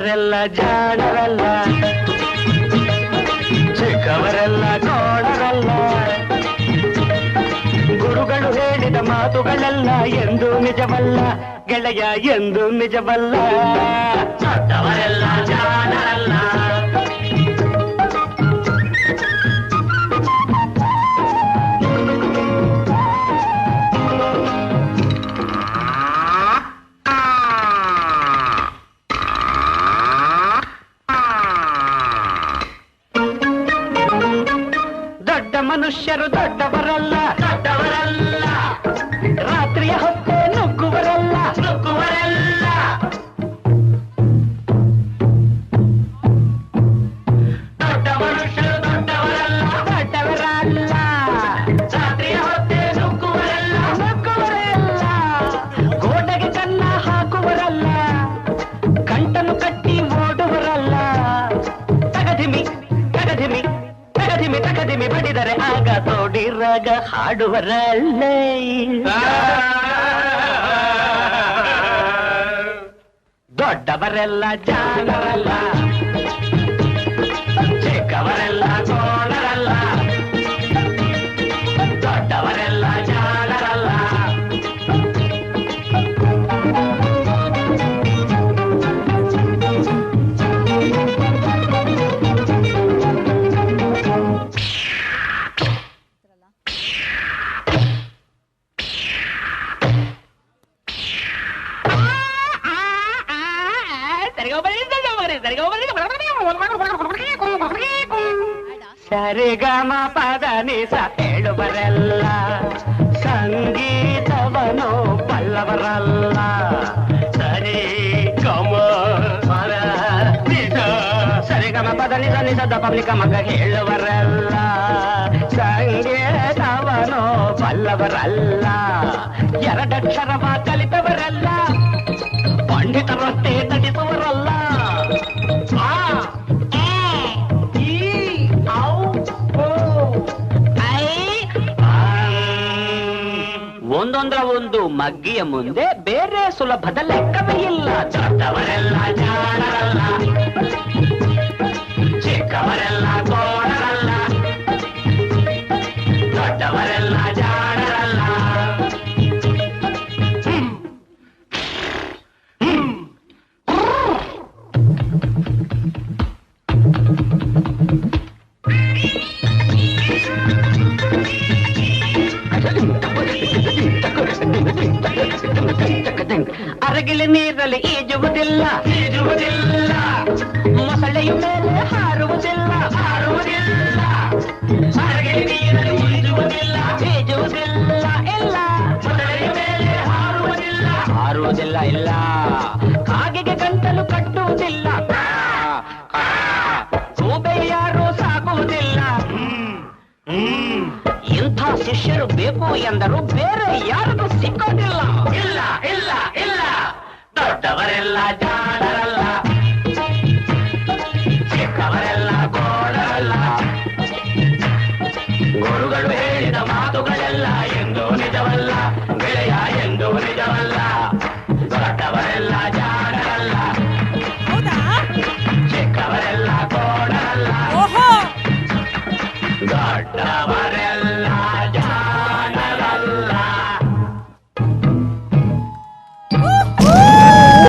ದೊಡ್ಡವರೆಲ್ಲ ಜಾಣರಲ್ಲ, ಚಿಕ್ಕವರೆಲ್ಲ ಕೋಣರಲ್ಲ. ಗುರುಗಳು ಹೇಳಿದ ಮಾತುಗಳೆಲ್ಲ ಎಂದು ನಿಜವಲ್ಲ ಗೆಳೆಯ, ಎಂದು ನಿಜವಲ್ಲ. ದೊಡ್ಡವರೆಲ್ಲ ಜಾಣರಲ್ಲ. ದೊಡ್ಡ ಮನುಷ್ಯರು ದೊಡ್ಡವರಲ್ಲ, ದೊಡ್ಡವರಲ್ಲ. ರಾತ್ರಿಯ ಹೊತ್ತೆ ನುಗ್ಗುವರಲ್ಲ, ನುಗ್ಗುವರಲ್ಲ. ದೊಡ್ಡ ಮನುಷ್ಯರು ದೊಡ್ಡವರಲ್ಲ, ದೊಡ್ಡವರಲ್ಲ. ರಾತ್ರಿಯ ಹೊತ್ತೆ ನುಗ್ಗುವರಲ್ಲ, ನುಗ್ಗುವರಲ್ಲ. ಗೋಡೆಗೆ ಕನ್ನ ಹಾಕುವರಲ್ಲ, ಗಂಟನ್ನು ಕಟ್ಟಿ ಓಡುವರಲ್ಲ. ತಗದಿಮಿ ತಗದಿಮಿ ತಗದಿಮಿ ತಗದಿಮಿ ಬಡಿದರೆ ಆಗ ತೋಡಿರಾಗ ಹಾಡುವರಲ್ಲೇ. ದೊಡ್ಡವರೆಲ್ಲ ಜಾಣರಲ್ಲ, ಚಿಕ್ಕವರೆಲ್ಲ ಕೋಣರಲ್ಲ. ದೊಡ್ಡವರೆಲ್ಲ ಜಾಣರಲ್ಲ. ಸರಿಗಮ ಪದ ನಿಸ ಹೇಳುವರೆಲ್ಲ, ಸಂಗೀತವನು ಬಲ್ಲವರಲ್ಲ. ಸರಿ ಗಮ ಪದ ನಿಸ, ಸರಿಗಮ ಪದ ನಿಸ ನಿಸದ ಪಬ್ಲಿಕ ಮಗ ಹೇಳುವರಲ್ಲ. ಸಂಗೀತವನು ಬಲ್ಲವರಲ್ಲ. ಎರಡಕ್ಷರವ ಕಲಿತವರಲ್ಲ, ಪಂಡಿತರಷ್ಟೇ ನಟಿಸುವರಲ್ಲ. ಒಂದೊಂದರ ಒಂದು ಮಗ್ಗಿಯ ಮುಂದೆ ಬೇರೆ ಸುಲಭದ ಲೆಕ್ಕವೇ ಇಲ್ಲ. ದೊಡ್ಡವರೆಲ್ಲ ಜಾಣರಲ್ಲ, ಚಿಕ್ಕವರೆಲ್ಲ ಕೋಣರಲ್ಲ. ದೊಡ್ಡವರೆಲ್ಲ ಜಾಣರಲ್ಲ. ಅರಗಿಲಿ ನೀರಲ್ಲಿ ಈಜುವುದಿಲ್ಲ, ಈಜುವುದಿಲ್ಲ. ಮೊಸಳೆಯ ಮೇಲೆ ಹಾರುವುದಿಲ್ಲ, ಹಾರುವುದಿಲ್ಲ. ಅರಗಿಲಿ ನೀರಲ್ಲಿ ಈಜುವುದಿಲ್ಲ, ಈಜುವುದಿಲ್ಲ. ಇಲ್ಲ, ಮೊಸಳೆಯ ಮೇಲೆ ಹಾರುವುದಿಲ್ಲ, ಹಾರುವುದಿಲ್ಲ. ಇಲ್ಲ, ಕಾಗೆಗೆ ಗಂಟಲು ಕಟ್ಟುವುದಿಲ್ಲ. ಗೂಬೆ ಯಾರು ಸಾಕುವುದಿಲ್ಲ. ಇಂಥ ಶಿಷ್ಯರು ಬೇಕು ಎಂದರು ಬೇರೆ ಯಾರಿಗೂ ಸಿಕ್ಕೋದಿಲ್ಲ. ಇಲ್ಲ ಇಲ್ಲ ಇಲ್ಲ, ದೊಡ್ಡವರೆಲ್ಲ ಜಾಣರಲ್ಲ, ಚಿಕ್ಕವರೆಲ್ಲ ಕೋಣರಲ್ಲ. ಗುರುಗಳು ಹೇಳಿದ ಮಾತುಗಳೆಲ್ಲ ಎಂದು ನಿಜವಲ್ಲ ಗೆಳೆಯ, ಎಂದು ನಿಜವಲ್ಲ.